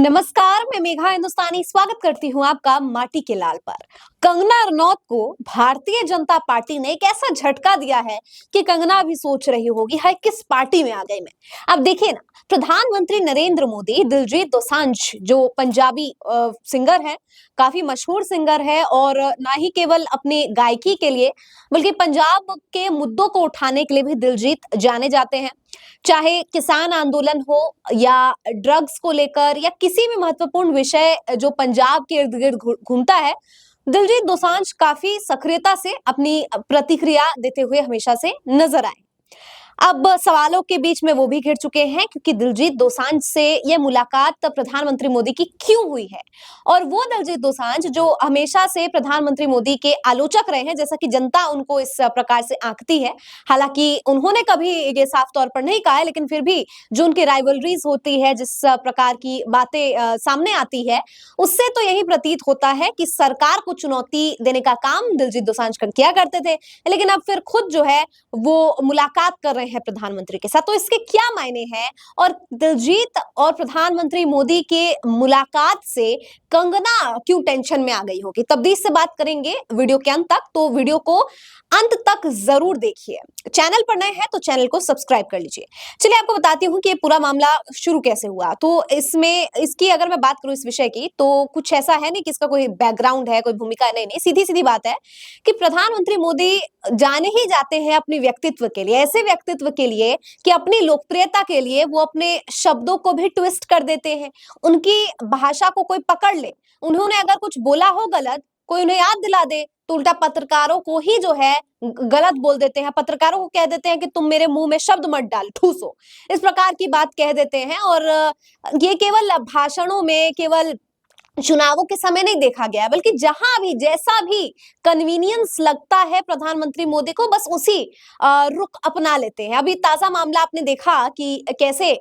नमस्कार, मैं मेघा हिंदुस्तानी स्वागत करती हूँ आपका माटी के लाल पर। कंगना रनौत को भारतीय जनता पार्टी ने एक ऐसा झटका दिया है कि कंगना भी सोच रही होगी हाय किस पार्टी में आ गई मैं। अब देखिए ना, प्रधानमंत्री नरेंद्र मोदी दिलजीत दोसांझ जो पंजाबी सिंगर है, काफी मशहूर सिंगर है और ना ही केवल अपनी गायकी के लिए बल्कि पंजाब के मुद्दों को उठाने के लिए भी दिलजीत जाने जाते हैं। चाहे किसान आंदोलन हो या ड्रग्स को लेकर या किसी भी महत्वपूर्ण विषय जो पंजाब के इर्द गिर्द घूमता है, दिलजीत दोसांझ काफी सक्रियता से अपनी प्रतिक्रिया देते हुए हमेशा से नजर आए। अब सवालों के बीच में वो भी घिर चुके हैं क्योंकि दिलजीत दोसांझ से ये मुलाकात प्रधानमंत्री मोदी की क्यों हुई है। और वो दिलजीत दोसांझ जो हमेशा से प्रधानमंत्री मोदी के आलोचक रहे हैं, जैसा कि जनता उनको इस प्रकार से आंकती है। हालांकि उन्होंने कभी ये साफ तौर पर नहीं कहा है, लेकिन फिर भी जो उनकी राइवलरीज होती है, जिस प्रकार की बातें सामने आती है, उससे तो यही प्रतीत होता है कि सरकार को चुनौती देने का काम दिलजीत दोसांझ किया करते थे, लेकिन अब फिर खुद जो है वो मुलाकात कर रहे हैं प्रधानमंत्री के साथ। तो इसके क्या मायने हैं और दिलजीत और प्रधानमंत्री मोदी के मुलाकात से कंगना क्यों टेंशन में आ गई होगी, तब्दील से बात करेंगे वीडियो के अंत तक, तो वीडियो को अंत तक जरूर देखिए। चैनल पर नए हैं तो चैनल को सब्सक्राइब कर लीजिए। चलिए आपको बताती हूँ कि ये पूरा मामला शुरू कैसे हुआ। तो इसमें इसकी अगर मैं बात करूं इस विषय की, तो कुछ ऐसा है नहीं कि इसका कोई बैकग्राउंड है, कोई भूमिका है, नहीं नहीं, सीधी सीधी बात है कि प्रधानमंत्री मोदी जाने ही जाते हैं अपने व्यक्तित्व के लिए, ऐसे व्यक्तित्व के लिए कि अपनी लोकप्रियता के लिए वो अपने शब्दों को भी ट्विस्ट कर देते हैं। उनकी भाषा को कोई पकड़ ले, उन्होंने अगर कुछ बोला हो गलत, कोई उन्हें याद दिला दे तो उल्टा पत्रकारों को ही जो है गलत बोल देते हैं, पत्रकारों को कह देते हैं कि तुम मेरे मुंह में शब्द मत डाल, ठूसो, इस प्रकार की बात कह देते हैं। और ये केवल भाषणों में, केवल चुनावों के समय नहीं देखा गया है, बल्कि जहां भी जैसा भी कन्वीनियंस लगता है प्रधानमंत्री मोदी को, बस उसी रुख अपना लेते हैं। अभी ताजा मामला आपने देखा कि कैसे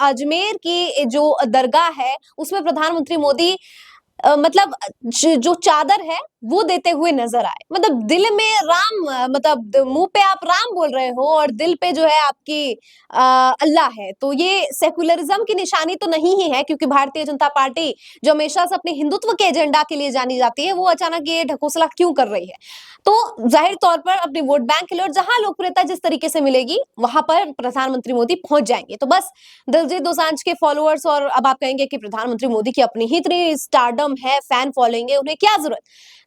अजमेर की जो दरगाह है उसमें प्रधानमंत्री मोदी मतलब जो चादर है वो देते हुए नजर आए। मतलब दिल में राम, मतलब मुंह पे आप राम बोल रहे हो और दिल पे जो है आपकी अल्लाह है। तो ये सेकुलरिज्म की निशानी तो नहीं ही है, क्योंकि भारतीय जनता पार्टी जो हमेशा से अपने हिंदुत्व के एजेंडा के लिए जानी जाती है, वो अचानक ये ढकोसला क्यों कर रही है। तो जाहिर तौर पर अपने वोट बैंक के लिए और जहां लोकप्रियता जिस तरीके से मिलेगी वहां पर प्रधानमंत्री मोदी पहुंच जाएंगे। तो बस दिलजीत दोसांझ के फॉलोअर्स, और अब आप कहेंगे कि प्रधानमंत्री मोदी की अपनी ही इतनी स्टारडम है, फैन फॉलोइंग है, उन्हें क्या जरूरत।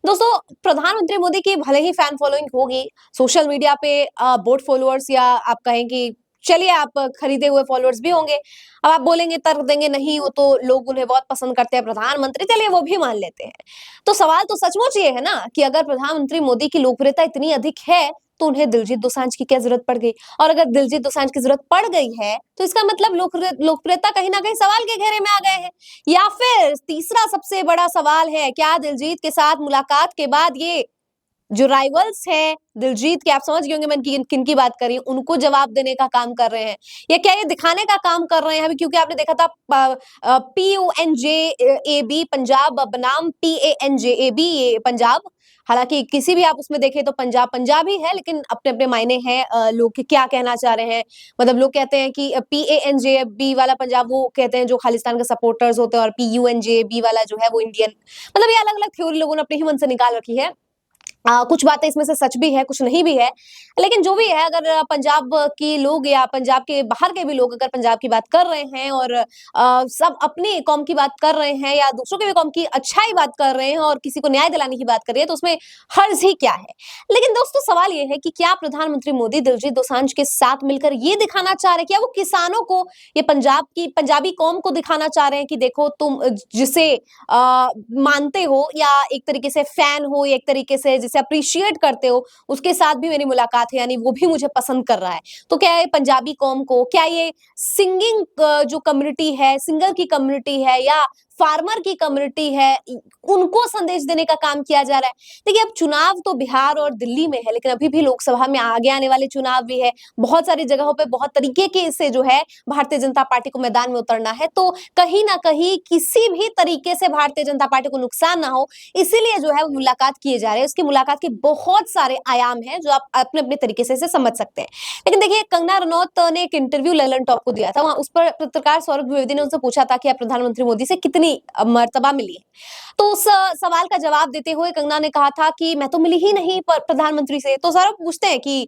दोस्तों, प्रधानमंत्री मोदी की भले ही फैन फॉलोइंग होगी सोशल मीडिया पे, बोट फॉलोअर्स, या आप कहें कि चलिए आप खरीदे हुए फॉलोअर्स भी होंगे। अब आप बोलेंगे, तर्क देंगे, नहीं वो तो लोग उन्हें बहुत पसंद करते हैं प्रधानमंत्री, चलिए वो भी मान लेते हैं। तो सवाल तो सचमुच ये है ना कि अगर प्रधानमंत्री मोदी की लोकप्रियता इतनी अधिक है तो उन्हें दिलजीत दोसांझ की क्या जरूरत पड़ गई। और अगर दिलजीत दोसांझ की जरूरत पड़ गई है तो इसका मतलब लोकप्रियता कहीं ना कहीं सवाल के घेरे में आ गए हैं। या फिर तीसरा सबसे बड़ा सवाल है, क्या दिलजीत के साथ मुलाकात के बाद ये जो राइवल्स हैं दिलजीत के, आप समझ गए होंगे मैं किन की बात कर रही हूँ, उनको जवाब देने का काम कर रहे हैं, या क्या ये दिखाने का काम कर रहे हैं। अभी क्योंकि आपने देखा था PUNJAB पंजाब बनाम PANJAB ये पंजाब, हालांकि किसी भी आप उसमें देखें तो पंजाब पंजाब ही है, लेकिन अपने अपने मायने हैं। लोग क्या कहना चाह रहे हैं, मतलब लोग कहते हैं कि PANJB वाला पंजाब वो कहते हैं जो खालिस्तान के सपोर्टर्स होते हैं, और PUNJB वाला जो है वो इंडियन। मतलब ये अलग अलग थ्योरी लोगों ने अपने ही मन से निकाल रखी है। कुछ बातें इसमें से सच भी है, कुछ नहीं भी है, लेकिन जो भी है, अगर पंजाब के लोग या पंजाब के बाहर के भी लोग अगर पंजाब की बात कर रहे हैं और सब अपनी कौम की बात कर रहे हैं या दूसरों के भी कौम की अच्छाई बात कर रहे हैं और किसी को न्याय दिलाने की बात कर रहे हैं, तो उसमें हर्ज ही क्या है। लेकिन दोस्तों, सवाल ये है कि क्या प्रधानमंत्री मोदी दिलजीत दोसांझ के साथ मिलकर ये दिखाना चाह रहे हैं, क्या वो किसानों को, ये पंजाब की पंजाबी कौम को दिखाना चाह रहे हैं कि देखो तुम जिसे मानते हो या एक तरीके से फैन हो, या एक तरीके से जिसे अप्रिशिएट करते हो, उसके साथ भी मेरी मुलाकात है, यानी वो भी मुझे पसंद कर रहा है। तो क्या ये पंजाबी कौम को, क्या ये सिंगिंग जो कम्युनिटी है, सिंगर की कम्युनिटी है, या फार्मर की कम्युनिटी है, उनको संदेश देने का काम किया जा रहा है। देखिए, अब चुनाव तो बिहार और दिल्ली में है, लेकिन अभी भी लोकसभा में आगे आने वाले चुनाव भी है। बहुत सारी जगहों पे बहुत तरीके के से जो है भारतीय जनता पार्टी को मैदान में उतरना है, तो कहीं ना कहीं किसी भी तरीके से भारतीय जनता पार्टी को नुकसान ना हो, इसीलिए जो है वो मुलाकात किए जा रहे हैं। उसकी मुलाकात के बहुत सारे आयाम हैं जो आप अपने अपने तरीके से इसे समझ सकते हैं। लेकिन देखिए, कंगना रनौत ने एक इंटरव्यू ललन टॉप को दिया था, वहां उस पर पत्रकार सौरभ द्विवेदी ने उनसे पूछा था कि आप प्रधानमंत्री मोदी से कितनी मर्तबा मिली है। तो उस सवाल का जवाब देते हुए कंगना ने कहा था कि मैं तो मिली ही नहीं प्रधानमंत्री से। तो सौरभ पूछते हैं कि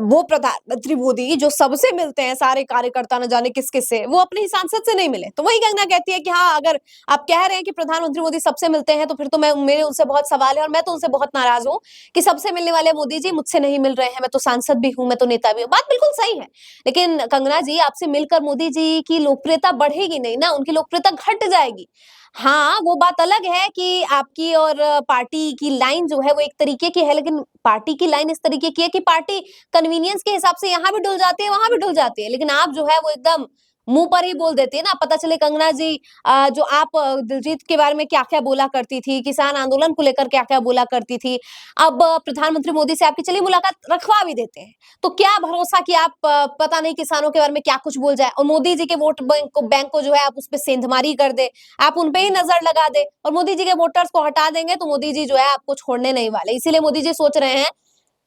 वो प्रधानमंत्री मोदी जो सबसे मिलते हैं, सारे कार्यकर्ता न जाने किस किस से, वो अपने ही सांसद से नहीं मिले। तो वही कंगना कहती है कि हाँ, अगर आप कह रहे हैं कि प्रधानमंत्री मोदी सबसे मिलते हैं, तो फिर तो मैं मेरे उनसे बहुत सवाल है और मैं तो उनसे बहुत नाराज हूँ कि सबसे मिलने वाले मोदी जी मुझसे नहीं मिल रहे हैं। मैं तो सांसद भी हूँ, मैं तो नेता भी हूँ। बात बिल्कुल सही है, लेकिन कंगना जी, आपसे मिलकर मोदी जी की लोकप्रियता बढ़ेगी नहीं ना, उनकी लोकप्रियता घट जाएगी। हाँ, वो बात अलग है कि आपकी और पार्टी की लाइन जो है वो एक तरीके की है, लेकिन पार्टी की लाइन इस तरीके की है कि पार्टी कन्वीनियंस के हिसाब से यहाँ भी डुल जाती है, वहां भी डुल जाती है। लेकिन आप जो है वो एकदम मुंह पर ही बोल देती है ना। पता चले कंगना जी, जो आप दिलजीत के बारे में क्या-क्या बोला करती थी, किसान आंदोलन को लेकर क्या-क्या बोला करती थी, अब प्रधानमंत्री मोदी से आपकी चलिए मुलाकात रखवा भी देते हैं। तो क्या भरोसा कि आप पता नहीं किसानों के बारे में क्या कुछ बोल जाए और मोदी जी के वोट बैंक को जो है आप उस पे सेंधमारी कर दे, आप उन पे ही नजर लगा दे और मोदी जी के वोटर्स को हटा देंगे, तो मोदी जी जो है आपको छोड़ने नहीं वाले। इसीलिए मोदी जी सोच रहे हैं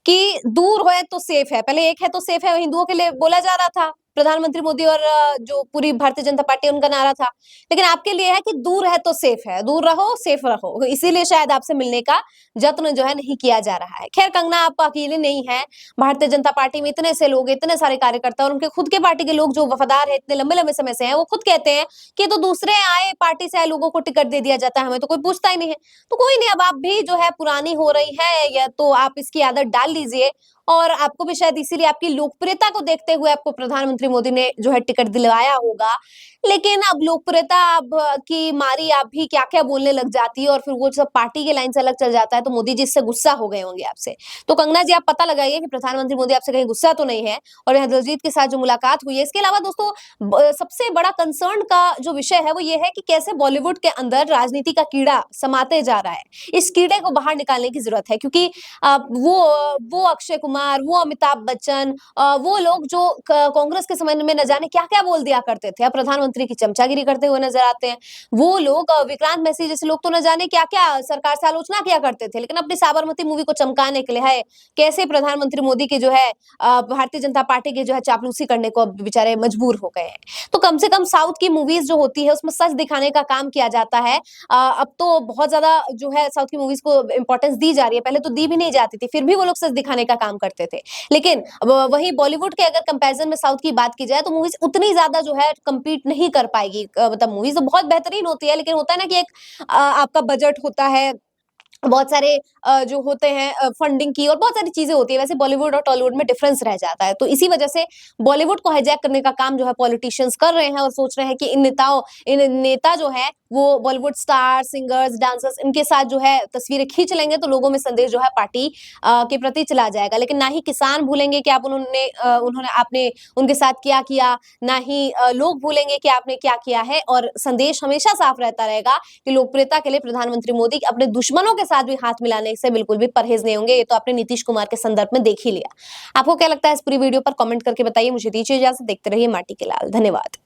कि दूर है तो सेफ है। पहले एक है तो सेफ है हिंदुओं के लिए बोला जा रहा था। प्रधानमंत्री मोदी और जो पूरी भारतीय जनता पार्टी है उनका नारा था। लेकिन आपके लिए है कि दूर है तो सेफ है। दूर रहो, सेफ रहो। इसीलिए शायद आपसे मिलने का जत्न जो है नहीं किया जा रहा है। खैर, कंगना आप अकेले नहीं हैं। भारतीय जनता पार्टी में इतने से लोग, इतने सारे कार्यकर्ता और उनके खुद के पार्टी के लोग जो वफादार हैं, इतने लंबे-लंबे समय से हैं, वो खुद कहते हैं कि ये तो दूसरे आए पार्टी से आए लोगों को टिकट दे दिया जाता है, हमें तो कोई पूछता ही नहीं है। तो कोई नहीं, अब आप भी जो है पुरानी हो रही है, या तो आप इसकी आदत डाल लीजिए और आपको भी शायद इसीलिए आपकी लोकप्रियता को देखते हुए आपको प्रधानमंत्री मोदी ने जो है टिकट दिलवाया होगा। लेकिन अब लोकप्रियता अब की मारी आप भी क्या-क्या बोलने लग जाती है और फिर वो सब पार्टी के लाइन से अलग चल जाता है, तो मोदी जी इससे गुस्सा हो गए होंगे आपसे। तो कंगना जी, आप पता लगाइए कि प्रधानमंत्री मोदी आपसे कहीं गुस्सा तो नहीं है और यहाँ दिलजीत के साथ जो मुलाकात हुई है। इसके अलावा दोस्तों, सबसे बड़ा कंसर्न का जो विषय है वो ये है कि कैसे बॉलीवुड के अंदर राजनीति का कीड़ा समाते जा रहा है। इस कीड़े को बाहर निकालने की जरूरत है, क्योंकि वो अक्षय कुमार, वो अमिताभ बच्चन, वो लोग जो कांग्रेस के समय में न जाने क्या-क्या बोल दिया करते थे, अब प्रधानमंत्री की चमचागिरी करते हुए नजर आते हैं। वो लोग, विक्रांत मैसी जैसे लोग तो न जाने क्या-क्या सरकार से आलोचना किया करते थे, लेकिन अपनी साबरमती मूवी को चमकाने के लिए है कैसे प्रधानमंत्री मोदी की जो है भारतीय जनता पार्टी की जो है चापलूसी करने को अब बेचारे मजबूर हो गए हैं। तो कम से कम साउथ की मूवीज जो होती है उसमें सच दिखाने का काम किया जाता है। अब तो बहुत ज्यादा जो है साउथ की मूवीज को इंपॉर्टेंस दी जा रही है, पहले तो दी भी नहीं जाती थी, फिर भी वो लोग सच दिखाने का काम करते थे। लेकिन वही बॉलीवुड के अगर कंपैरिजन में साउथ की बात की जाए तो मूवीज उतनी ज्यादा जो है कम्पीट नहीं कर पाएगी। मतलब मूवीज तो बहुत बेहतरीन होती है, लेकिन होता है ना कि एक आपका बजट होता है, बहुत सारे जो होते हैं फंडिंग की और बहुत सारी चीजें होती है। वैसे बॉलीवुड और टॉलीवुड में डिफरेंस रह जाता है, तो इसी वजह से बॉलीवुड को हाईजैक करने का काम जो है पॉलिटिशियंस कर रहे हैं और सोच रहे हैं कि इन नेता जो है वो बॉलीवुड स्टार, सिंगर्स, डांसर्स, इनके साथ जो है तस्वीरें खींच लेंगे तो लोगों में संदेश जो है पार्टी के प्रति चला जाएगा। लेकिन ना ही किसान भूलेंगे कि आपने उनके साथ क्या किया, ना ही लोग भूलेंगे कि आपने क्या किया है, और संदेश हमेशा साफ रहता रहेगा कि लोकप्रियता के लिए प्रधानमंत्री मोदी अपने दुश्मनों के साथ भी हाथ मिलाने से बिल्कुल भी परहेज नहीं होंगे। ये तो आपने नीतीश कुमार के संदर्भ में देख ही लिया। आपको क्या लगता है इस पूरी वीडियो पर? कमेंट करके बताइए। मुझे दीजिए इजाजत। देखते रहिए माटी के लाल। धन्यवाद।